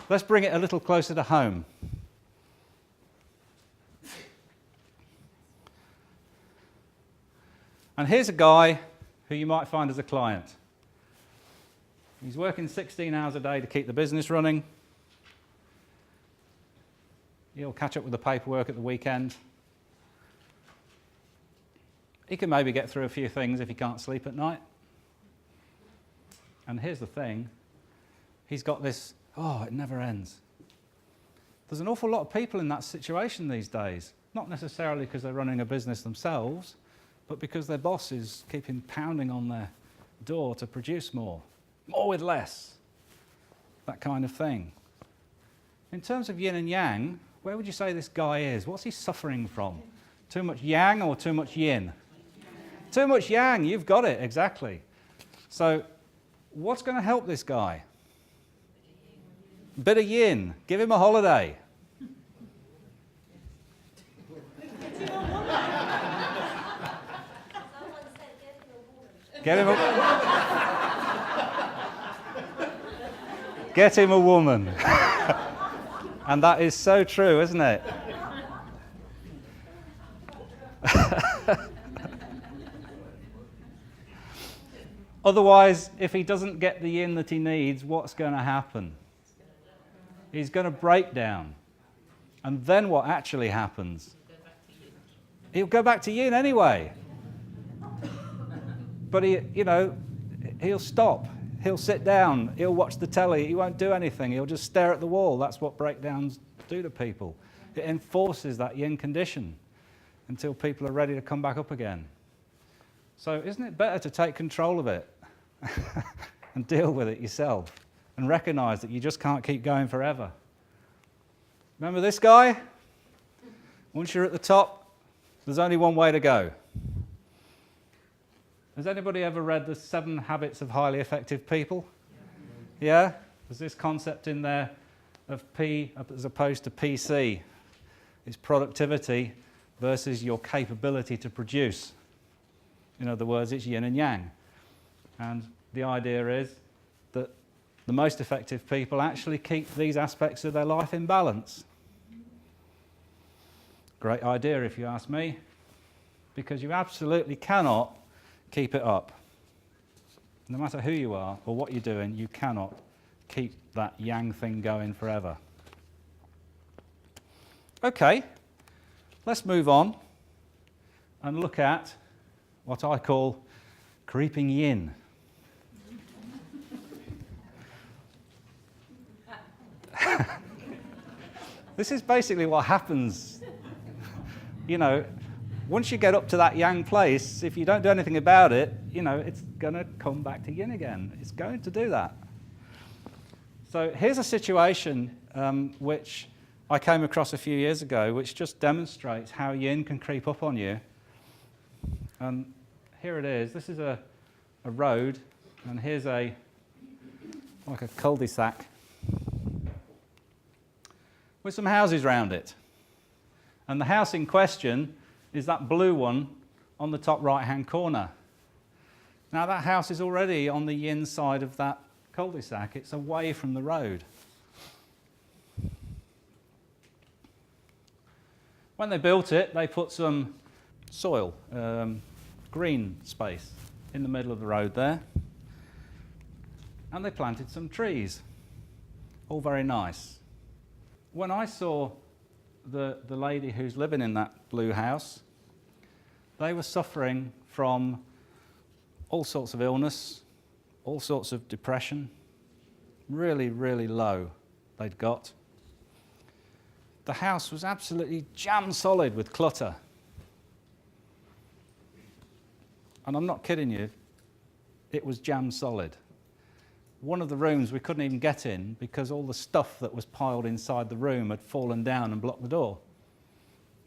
let's bring it a little closer to home. And here's a guy who you might find as a client. He's working 16 hours a day to keep the business running. He'll catch up with the paperwork at the weekend. He can maybe get through a few things if he can't sleep at night. And here's the thing, he's got this, it never ends. There's an awful lot of people in that situation these days, not necessarily because they're running a business themselves, but because their boss is keeping pounding on their door to produce more with less, that kind of thing. In terms of yin and yang, where would you say this guy is? What's he suffering from? Too much yang or too much yin? Too much yang, you've got it, exactly. So what's going to help this guy? A bit of yin. Give him a holiday. Get him a woman. And that is so true, isn't it? Otherwise, if he doesn't get the yin that he needs, what's going to happen? He's going to break down. And then what actually happens? He'll go back to yin anyway. But he'll stop. He'll sit down. He'll watch the telly. He won't do anything. He'll just stare at the wall. That's what breakdowns do to people. It enforces that yin condition until people are ready to come back up again. So isn't it better to take control of it and deal with it yourself and recognize that you just can't keep going forever? Remember this guy? Once you're at the top, there's only one way to go. Has anybody ever read the 7 Habits of Highly Effective People? Yeah? There's this concept in there of P as opposed to PC. It's productivity versus your capability to produce. In other words, it's yin and yang. And the idea is that the most effective people actually keep these aspects of their life in balance. Great idea if you ask me, because you absolutely cannot keep it up. No matter who you are or what you're doing, you cannot keep that yang thing going forever. Okay, let's move on and look at what I call creeping yin. This is basically what happens. Once you get up to that yang place, if you don't do anything about it, it's going to come back to yin again. It's going to do that. So here's a situation which I came across a few years ago, which just demonstrates how yin can creep up on you. And here it is. This is a road, and here's like a cul-de-sac with some houses around it. And the house in question is that blue one on the top right-hand corner. Now that house is already on the yin side of that cul-de-sac. It's away from the road. When they built it, they put some soil, green space in the middle of the road there. And they planted some trees. All very nice. When I saw the lady who's living in that blue house, they were suffering from all sorts of illness, all sorts of depression, really, really low they'd got. The house was absolutely jam solid with clutter. And I'm not kidding you, it was jam solid. One of the rooms we couldn't even get in because all the stuff that was piled inside the room had fallen down and blocked the door.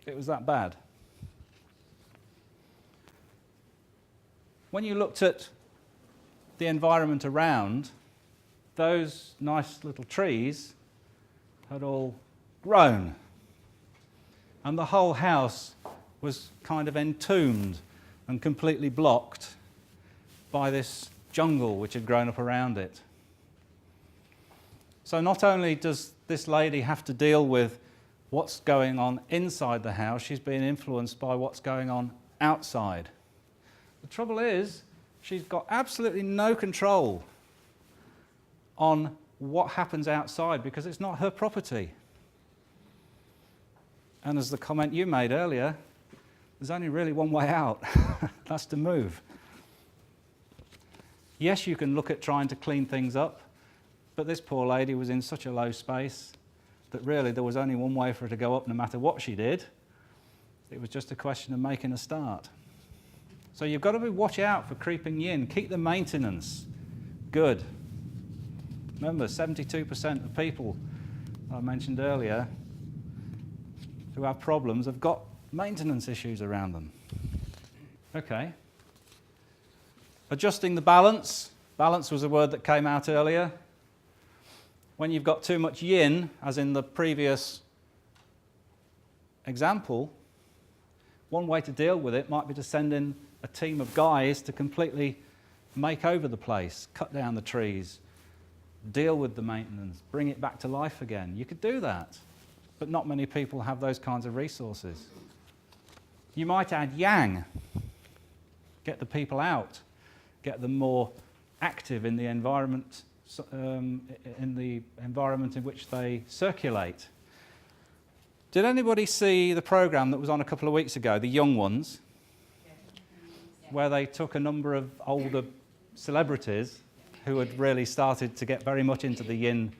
It was that bad. When you looked at the environment around, those nice little trees had all grown. And the whole house was kind of entombed and completely blocked by this jungle which had grown up around it. So not only does this lady have to deal with what's going on inside the house, she's being influenced by what's going on outside. The trouble is, she's got absolutely no control on what happens outside because it's not her property. And as the comment you made earlier, there's only really one way out. That's to move. Yes, you can look at trying to clean things up, but this poor lady was in such a low space that really there was only one way for her to go up no matter what she did. It was just a question of making a start. So you've got to watch out for creeping yin. Keep the maintenance good. Remember, 72% of people I mentioned earlier who have problems have got maintenance issues around them. Okay. Adjusting the balance. Balance was a word that came out earlier. When you've got too much yin, as in the previous example, one way to deal with it might be to send in a team of guys to completely make over the place, cut down the trees, deal with the maintenance, bring it back to life again. You could do that, but not many people have those kinds of resources. You might add yang, get the people out, get them more active in the environment, in which they circulate. Did anybody see the program that was on a couple of weeks ago, The Young Ones, where they took a number of older celebrities who had really started to get very much into the yin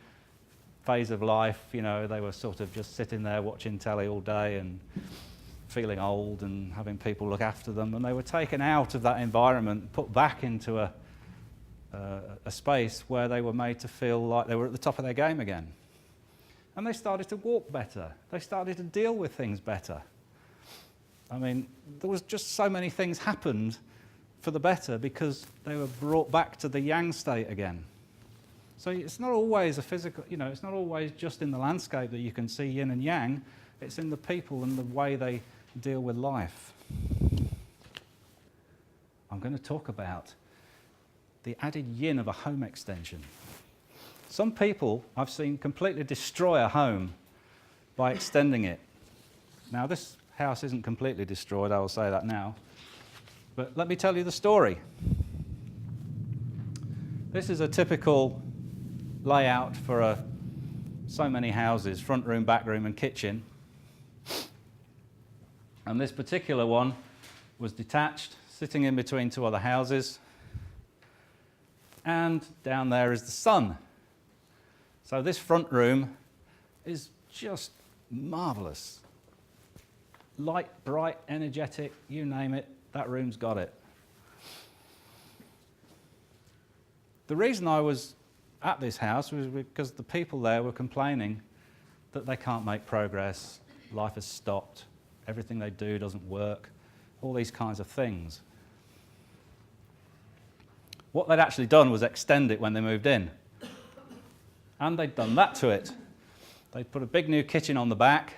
phase of life? You know, they were sort of just sitting there watching telly all day and feeling old and having people look after them, and they were taken out of that environment, put back into a space where they were made to feel like they were at the top of their game again. And they started to walk better. They started to deal with things better. I mean, there was just so many things happened for the better because they were brought back to the yang state again. So it's not always a physical, it's not always just in the landscape that you can see yin and yang. It's in the people and the way they deal with life. I'm going to talk about the added yin of a home extension. Some people I've seen completely destroy a home by extending it. Now, this house isn't completely destroyed, I will say that now. But let me tell you the story. This is a typical layout for so many houses, front room, back room and kitchen. And this particular one was detached, sitting in between two other houses. And down there is the sun. So this front room is just marvellous. Light, bright, energetic, you name it, that room's got it. The reason I was at this house was because the people there were complaining that they can't make progress, life has stopped, everything they do doesn't work, all these kinds of things. What they'd actually done was extend it when they moved in. And they'd done that to it. They'd put a big new kitchen on the back.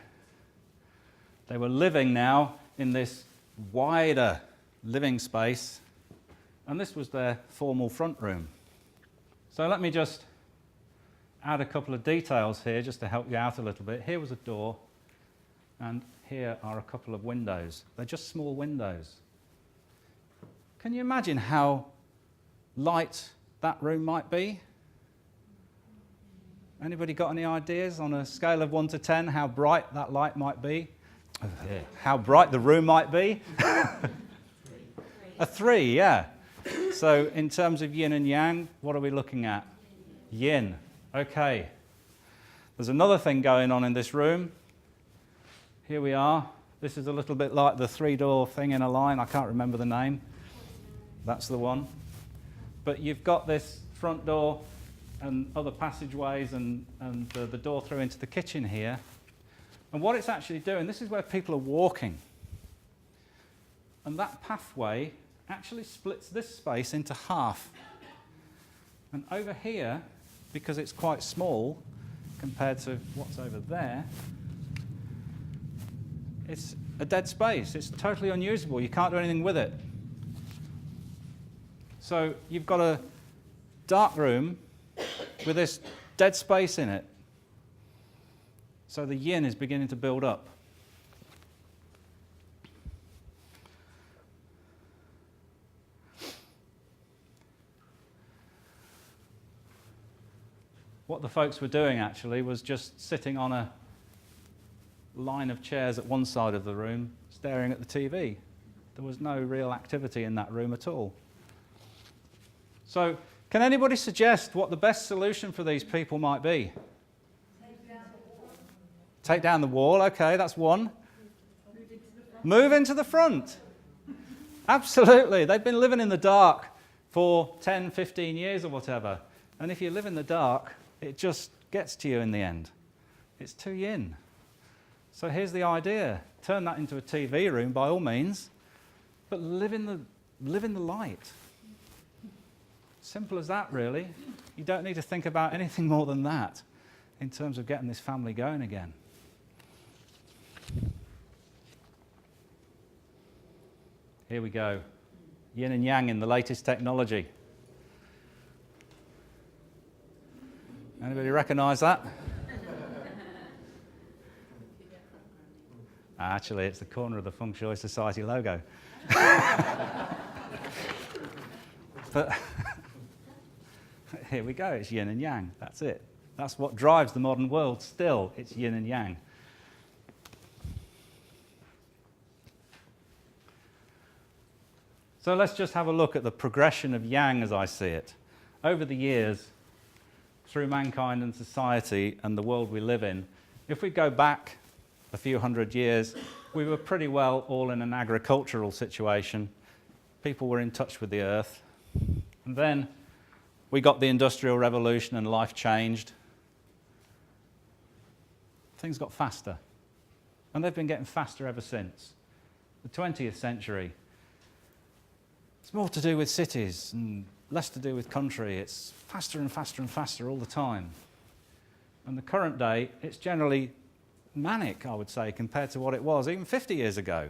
They were living now in this wider living space. And this was their formal front room. So let me just add a couple of details here just to help you out a little bit. Here was a door, and here are a couple of windows. They're just small windows. Can you imagine how light that room might be? Anybody got any ideas on a scale of 1 to 10 how bright that light might be? Yeah. How bright the room might be? A 3, yeah. So in terms of yin and yang, what are we looking at? Yin. Okay. There's another thing going on in this room. Here we are. This is a little bit like the 3-door thing in a line. I can't remember the name. That's the one. But you've got this front door and other passageways and the door through into the kitchen here. And what it's actually doing, this is where people are walking. And that pathway actually splits this space into half. And over here, because it's quite small compared to what's over there, it's a dead space. It's totally unusable. You can't do anything with it. So you've got a dark room with this dead space in it. So the yin is beginning to build up. What the folks were doing actually was just sitting on a line of chairs at one side of the room, staring at the TV. There was no real activity in that room at all. So, can anybody suggest what the best solution for these people might be? Take down the wall, okay, that's one. Move into the front. Absolutely, they've been living in the dark for 10, 15 years or whatever. And if you live in the dark, it just gets to you in the end. It's too yin. So here's the idea. Turn that into a TV room by all means, but live in the light. Simple as that, really. You don't need to think about anything more than that in terms of getting this family going again. Here we go. Yin and Yang in the latest technology. Anybody recognise that? Actually, it's the corner of the Feng Shui Society logo. But here we go, it's yin and yang, that's it. That's what drives the modern world still, it's yin and yang. So let's just have a look at the progression of yang as I see it. Over the years, through mankind and society and the world we live in, if we go back a few hundred years, we were pretty well all in an agricultural situation. People were in touch with the earth. And then we got the Industrial Revolution and life changed. Things got faster. And they've been getting faster ever since. The 20th century, it's more to do with cities and less to do with country. It's faster and faster and faster all the time. And the current day, it's generally manic, I would say, compared to what it was even 50 years ago.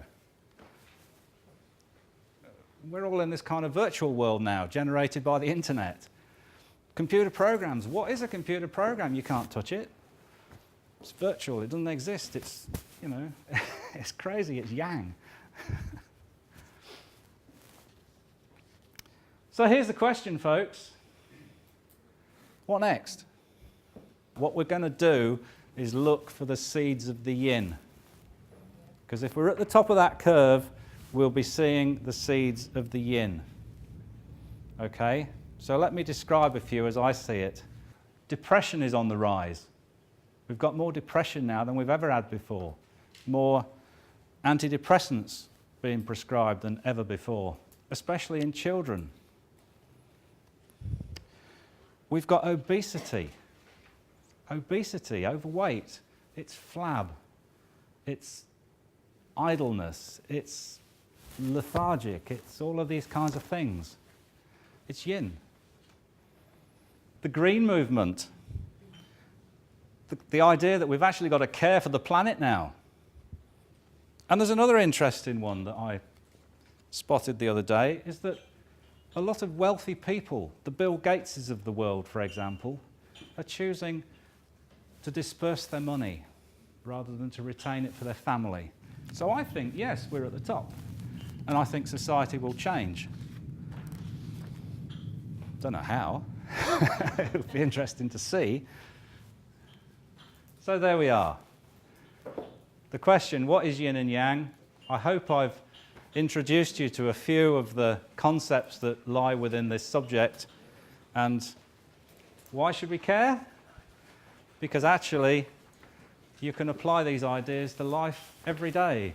We're all in this kind of virtual world now, generated by the internet. Computer programs. What is a computer program? You can't touch it. It's virtual. It doesn't exist. It's, you know, it's crazy. It's yang. So here's the question, folks. What next? What we're going to do is look for the seeds of the yin. Because if we're at the top of that curve, we'll be seeing the seeds of the yin. Okay? So let me describe a few as I see it. Depression is on the rise. We've got more depression now than we've ever had before. More antidepressants being prescribed than ever before, especially in children. We've got obesity. Obesity, overweight. It's flab. It's idleness. It's lethargic. It's all of these kinds of things. It's yin. The green movement. The idea that we've actually got to care for the planet now. And there's another interesting one that I spotted the other day, is that a lot of wealthy people, the Bill Gateses of the world, for example, are choosing to disperse their money rather than to retain it for their family. So I think, yes, we're at the top. And I think society will change. Don't know how. It'll be interesting to see. So there we are. The question, what is yin and yang? I hope I've introduced you to a few of the concepts that lie within this subject. And why should we care? Because actually, you can apply these ideas to life every day.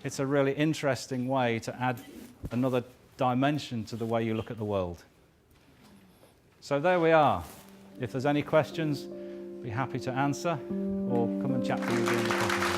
It's a really interesting way to add another dimension to the way you look at the world. So there we are. If there's any questions, be happy to answer, or come and chat to you during the conference.